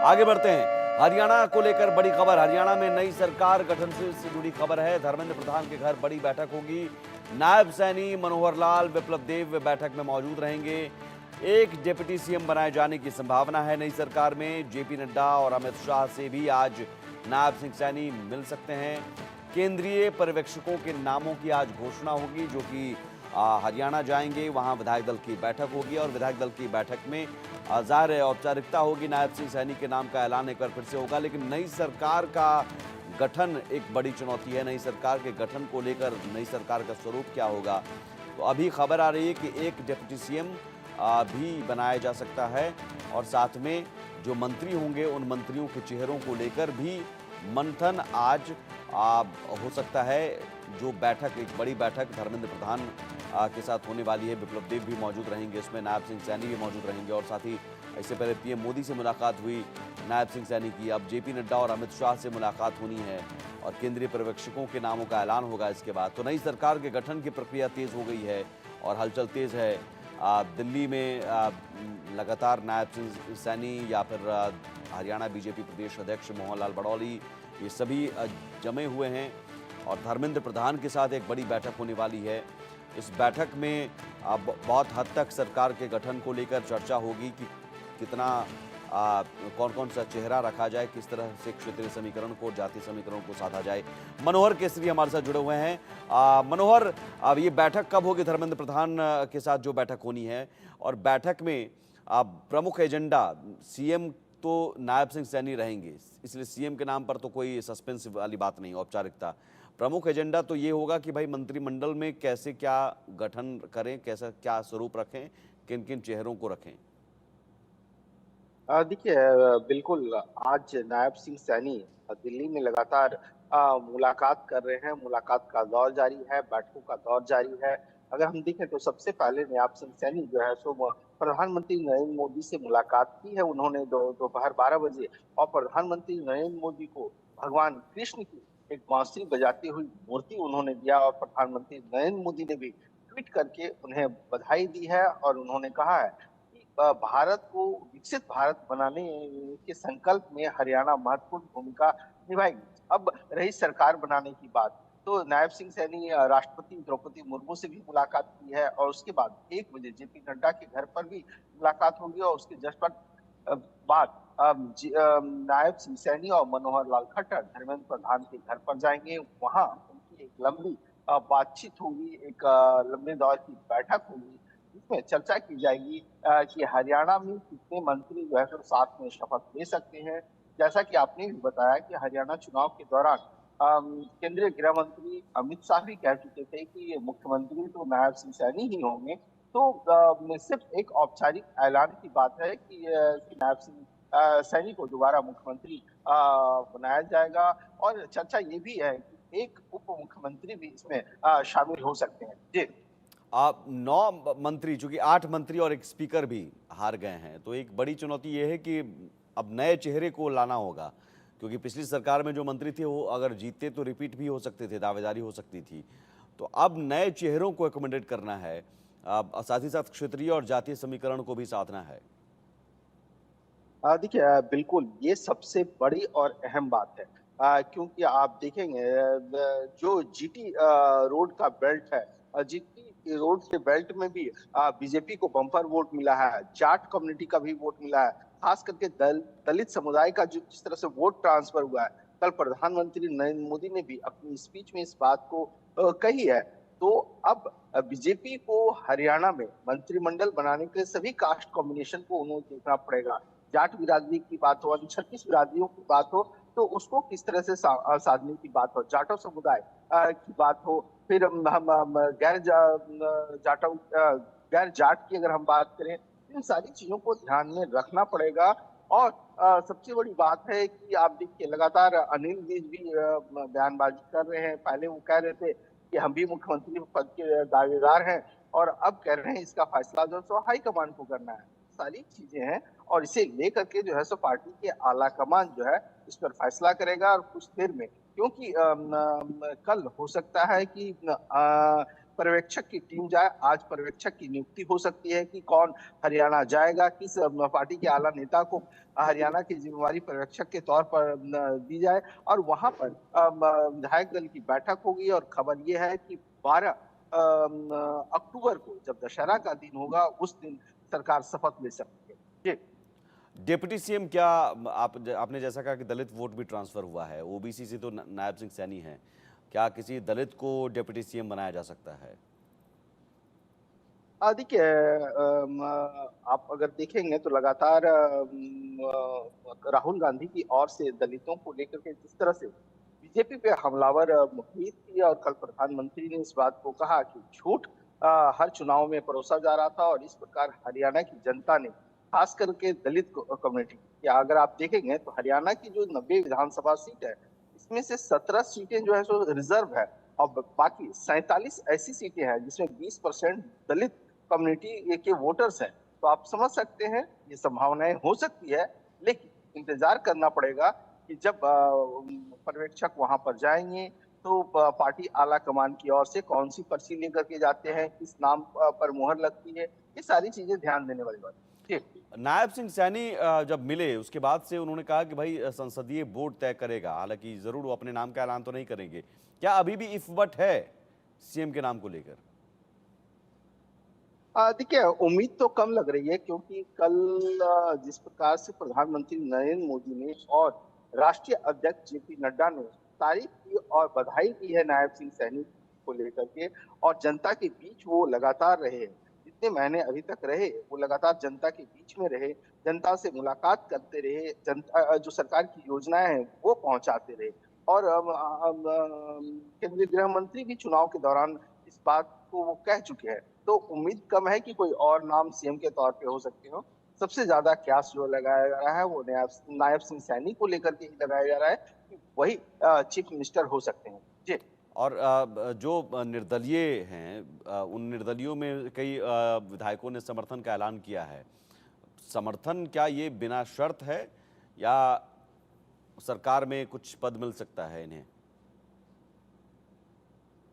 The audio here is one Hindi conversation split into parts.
आगे बढ़ते हैं। हरियाणा को लेकर बड़ी खबर। हरियाणा में नई सरकार गठन से जुड़ी खबर है। धर्मेंद्र प्रधान के घर बड़ी बैठक होगी। नायब सैनी मनोहर लाल, विप्लव देव बैठक में मौजूद रहेंगे। एक डिप्टी सीएम बनाए जाने की संभावना है नई सरकार में। जेपी नड्डा और अमित शाह से भी आज नायब सिंह सैनी मिल सकते हैं। केंद्रीय पर्यवेक्षकों के नामों की आज घोषणा होगी, जो कि हरियाणा जाएंगे। वहां विधायक दल की बैठक होगी और विधायक दल की बैठक में ज़ाहिर है औपचारिकता होगी। नायब सिंह सैनी के नाम का ऐलान एक बार फिर से होगा। लेकिन नई सरकार का गठन एक बड़ी चुनौती है। नई सरकार के गठन को लेकर नई सरकार का स्वरूप क्या होगा, तो अभी खबर आ रही है कि एक डिप्टी सीएम भी बनाया जा सकता है और साथ में जो मंत्री होंगे उन मंत्रियों के चेहरों को लेकर भी मंथन आज हो सकता है। जो बैठक, एक बड़ी बैठक धर्मेंद्र प्रधान के साथ होने वाली है। विप्लव देव भी मौजूद रहेंगे इसमें, नायब सिंह सैनी भी मौजूद रहेंगे और साथ ही इससे पहले पीएम मोदी से मुलाकात हुई नायब सिंह सैनी की। अब जेपी नड्डा और अमित शाह से मुलाकात होनी है और केंद्रीय पर्यवेक्षकों के नामों का ऐलान होगा इसके बाद। तो नई सरकार के गठन की प्रक्रिया तेज हो गई है और हलचल तेज है। दिल्ली में लगातार नायब सिंह सैनी या फिर हरियाणा बीजेपी प्रदेश अध्यक्ष मोहन लाल बड़ौली, ये सभी जमे हुए हैं और धर्मेंद्र प्रधान के साथ एक बड़ी बैठक होने वाली है। इस बैठक में बहुत हद तक सरकार के गठन को लेकर चर्चा होगी कि कितना कौन कौन सा चेहरा रखा जाए, किस तरह से क्षेत्रीय समीकरण को, जातीय समीकरण को साधा जाए। मनोहर केसरी हमारे साथ जुड़े हुए हैं। मनोहर, अब ये बैठक कब होगी धर्मेंद्र प्रधान के साथ जो बैठक होनी है, और बैठक में प्रमुख एजेंडा, सीएम तो नायब सिंह सैनी रहेंगे, इसलिए सीएम के नाम पर तो कोई सस्पेंस वाली बात नहीं, औपचारिकता। प्रमुख एजेंडा तो ये होगा कि भाई मंत्रिमंडल में कैसे क्या गठन करें, कैसा क्या स्वरूप रखें, किन किन चेहरों को रखें। देखिए, बिल्कुल। आज नायब सिंह सैनी दिल्ली में लगातार मुलाकात कर रहे हैं। मुलाकात का दौर जारी है, बैठकों का दौर जारी है। अगर हम देखें तो सबसे पहले नायब सिंह सैनी जो है सो प्रधानमंत्री नरेंद्र मोदी से मुलाकात की है उन्होंने दोपहर 12 बजे। और प्रधानमंत्री नरेंद्र मोदी को भगवान कृष्ण की एक बांसुरी बजाती हुई मूर्ति उन्होंने दिया और प्रधानमंत्री नरेंद्र मोदी ने भी ट्वीट करके उन्हें बधाई दी है और उन्होंने कहा है कि भारत को विकसित भारत बनाने के संकल्प में हरियाणा महत्वपूर्ण भूमिका निभाएगी। अब रही सरकार बनाने की बात, तो नायब सिंह सैनी राष्ट्रपति द्रौपदी मुर्मू से भी मुलाकात की है और उसके बाद 1 बजे जेपी नड्डा के घर पर भी मुलाकात होगी और उसके जस्ट अ, बाद नायब सिंह सैनी और मनोहर लाल खट्टर धर्मेंद्र प्रधान के घर पर जाएंगे। वहां उनकी एक लंबी बातचीत होगी, एक लंबे दौर की बैठक होगी जिसमें चर्चा की जाएगी कि हरियाणा में कितने मंत्री जो है सो साथ में शपथ ले सकते हैं। जैसा कि आपने भी बताया कि हरियाणा चुनाव के दौरान केंद्रीय गृह मंत्री अमित शाह भी कह चुके थे कि मुख्यमंत्री तो नायब सिंह सैनी ही होंगे। तो सिर्फ एक औपचारिक ऐलान की बात है कि नायब सिंह सैनी को दोबारा मुख्यमंत्री बनाया जाएगा। और चर्चा ये भी है कि एक उप मुख्यमंत्री भी इसमें शामिल हो सकते हैं। जी। आप 9 मंत्री, चूंकि 8 मंत्री और एक स्पीकर भी हार गए हैं, तो एक बड़ी चुनौती ये है कि अब नए चेहरे को लाना होगा, क्योंकि पिछली सरकार में जो मंत्री थे वो अगर जीतते तो रिपीट भी हो सकते थे, दावेदारी हो सकती थी। तो अब नए चेहरों को एकोमोडेट करना है, साथ ही साथ क्षेत्रीय और जातीय समीकरण को भी साधना है। देखिए, बिल्कुल ये सबसे बड़ी और अहम बात है। क्योंकि आप देखेंगे जो जीटी रोड का बेल्ट है, जीटी रोड के बेल्ट में भी बीजेपी को बम्पर वोट मिला है, जाट कम्युनिटी का भी वोट मिला है। खास करके दलित समुदाय का जो जिस तरह से वोट ट्रांसफर हुआ है, कल प्रधानमंत्री नरेंद्र मोदी ने भी अपनी स्पीच में इस बात को कही है। तो अब बीजेपी को हरियाणा में मंत्रिमंडल बनाने के लिए सभी कास्ट कॉम्बिनेशन को उन्हें देखना पड़ेगा। जाट बिरादरी की बात हो, अन्य 36 बिरादरियों की बात हो, तो उसको किस तरह से साधने की बात हो, जाटो समुदाय की बात हो, फिर हम जाटो गैर जाट की अगर हम बात करें, तो इन सारी चीजों को ध्यान में रखना पड़ेगा। और सबसे बड़ी बात है कि आप देखिए लगातार अनिल विज भी बयानबाजी कर रहे हैं। पहले वो कह रहे थे कि हम भी मुख्यमंत्री पद के दावेदार हैं और अब कह रहे हैं इसका फैसला जो है सो हाईकमान को करना है। सारी चीजें हैं और इसे लेकर के जो है सो पार्टी के आला कमान जो है इस पर फैसला करेगा और कुछ देर में, क्योंकि कल हो सकता है कि पर्यवेक्षक की टीम जाए। आज पर्यवेक्षक की नियुक्ति हो सकती है कि कौन हरियाणा जाएगा, किस पार्टी के आला नेता को हरियाणा की जिम्मेवारी पर्यवेक्षक के तौर पर दी जाए, और वहां पर विधायक दल की बैठक होगी। और खबर यह है कि 12 अक्टूबर को जब दशहरा का दिन होगा, उस दिन सरकार शपथ ले सकती है। जी। डिप्टी सीएम क्या आपने जैसा कहा कि दलित वोट भी ट्रांसफर हुआ है, ओबीसी से तो नायब सिंह सैनी है, क्या किसी दलित को डिप्टी सीएम बनाया जा सकता है? देखिए, आप अगर देखेंगे तो लगातार राहुल गांधी की ओर से दलितों को लेकर के जिस तरह से बीजेपी पे हमलावर मुखबिर थी, और कल प्रधानमंत्री ने इस बात को कहा कि झूठ हर चुनाव में परोसा जा रहा था, और इस प्रकार हरियाणा की जनता ने खास करके दलित कम्युनिटी, या अगर आप देखेंगे तो हरियाणा की जो 90 विधानसभा सीट है, इसमें से 17 सीटें जो है सो रिजर्व है, और बाकी 47 ऐसी सीटें हैं जिसमें 20% दलित कम्युनिटी के वोटर्स हैं। तो आप समझ सकते हैं ये संभावनाएं हो सकती है, लेकिन इंतजार करना पड़ेगा कि जब पर्यवेक्षक वहां पर जाएंगे तो पार्टी आला कमान की ओर से कौन सी पर्ची लेकर के जाते हैं, किस नाम पर मुहर लगती है, ये सारी चीजें ध्यान देने वाली बात है। जी। नायब सिंह सैनी जब मिले उसके बाद से उन्होंने कहा कि भाई संसदीय बोर्ड तय करेगा, हालांकि जरूर वो अपने नाम का ऐलान तो नहीं करेंगे। क्या अभी भी इफ बट है सीएम के नाम को लेकर? देखिए, उम्मीद तो कम लग रही है, क्योंकि कल जिस प्रकार से प्रधानमंत्री नरेंद्र मोदी ने और राष्ट्रीय अध्यक्ष जेपी नड्डा ने तारीफ की और बधाई दी है नायब सिंह सैनी को लेकर के, और जनता के बीच वो लगातार रहे हैं। जितने महीने अभी तक रहे वो लगातार जनता के बीच में रहे, जनता से मुलाकात करते रहे, जनता जो सरकार की योजनाएं हैं वो पहुंचाते रहे। और केंद्रीय गृह मंत्री भी चुनाव के दौरान इस बात को वो कह चुके हैं। तो उम्मीद कम है कि कोई और नाम सीएम के तौर पे हो सकते हो। सबसे ज्यादा क्यास जो लगाया जा रहा है वो नायब सिंह सैनी को लेकर के ही लगाया जा रहा है कि वही चीफ मिनिस्टर हो सकते हैं। जी। और जो निर्दलीय हैं, उन निर्दलियों में कई विधायकों ने समर्थन का ऐलान किया है। समर्थन क्या ये बिना शर्त है, या सरकार में कुछ पद मिल सकता है इन्हें?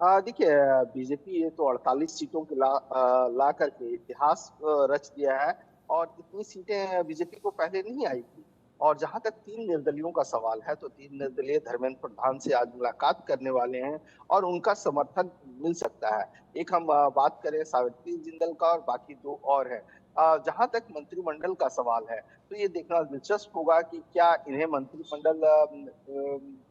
देखिए, बीजेपी ये तो 48 सीटों के ला करके इतिहास रच दिया है, और इतनी सीटें बीजेपी को पहले नहीं आई थी। और जहां तक 3 निर्दलियों का सवाल है, तो 3 निर्दलीय धर्मेंद्र प्रधान से आज मुलाकात करने वाले हैं, और उनका समर्थन मिल सकता है। एक हम बात करें सावित्री जिंदल का, और बाकी 2 और है। जहां तक मंत्रिमंडल का सवाल है, तो ये देखना दिलचस्प होगा कि क्या इन्हें मंत्रिमंडल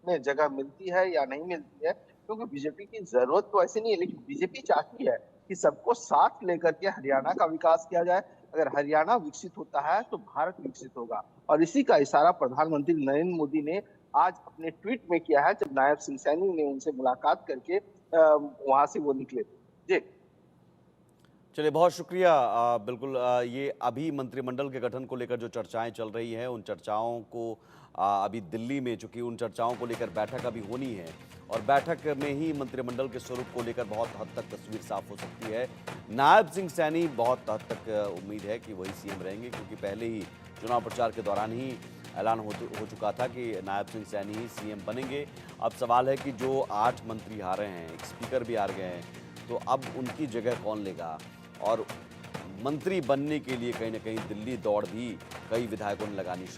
में जगह मिलती है या नहीं मिलती है, क्योंकि बीजेपी की जरूरत तो ऐसी नहीं है, लेकिन बीजेपी चाहती है कि सबको साथ लेकर के हरियाणा का विकास किया जाए। अगर हरियाणा विकसित होता है तो भारत विकसित होगा, और इसी का इशारा प्रधानमंत्री नरेंद्र मोदी ने आज अपने ट्वीट में किया है, जब नायब सिंह सैनी ने उनसे मुलाकात करके वहां से वो निकले थे। जी। चलिए, बहुत शुक्रिया। बिल्कुल, ये अभी मंत्रिमंडल के गठन को लेकर जो चर्चाएं चल रही हैं, उन चर्चाओं को अभी दिल्ली में, चूंकि उन चर्चाओं को लेकर बैठक अभी होनी है, और बैठक में ही मंत्रिमंडल के स्वरूप को लेकर बहुत हद तक तस्वीर साफ हो सकती है। नायब सिंह सैनी बहुत हद तक उम्मीद है कि वही सीएम रहेंगे, क्योंकि पहले ही चुनाव प्रचार के दौरान ही ऐलान हो चुका था कि नायब सिंह सैनी ही सीएम बनेंगे। अब सवाल है कि जो 8 मंत्री हारे हैं, एक स्पीकर भी हार गए हैं, तो अब उनकी जगह कौन लेगा? और मंत्री बनने के लिए कहीं ना कहीं दिल्ली दौड़ भी कई विधायकों ने लगानी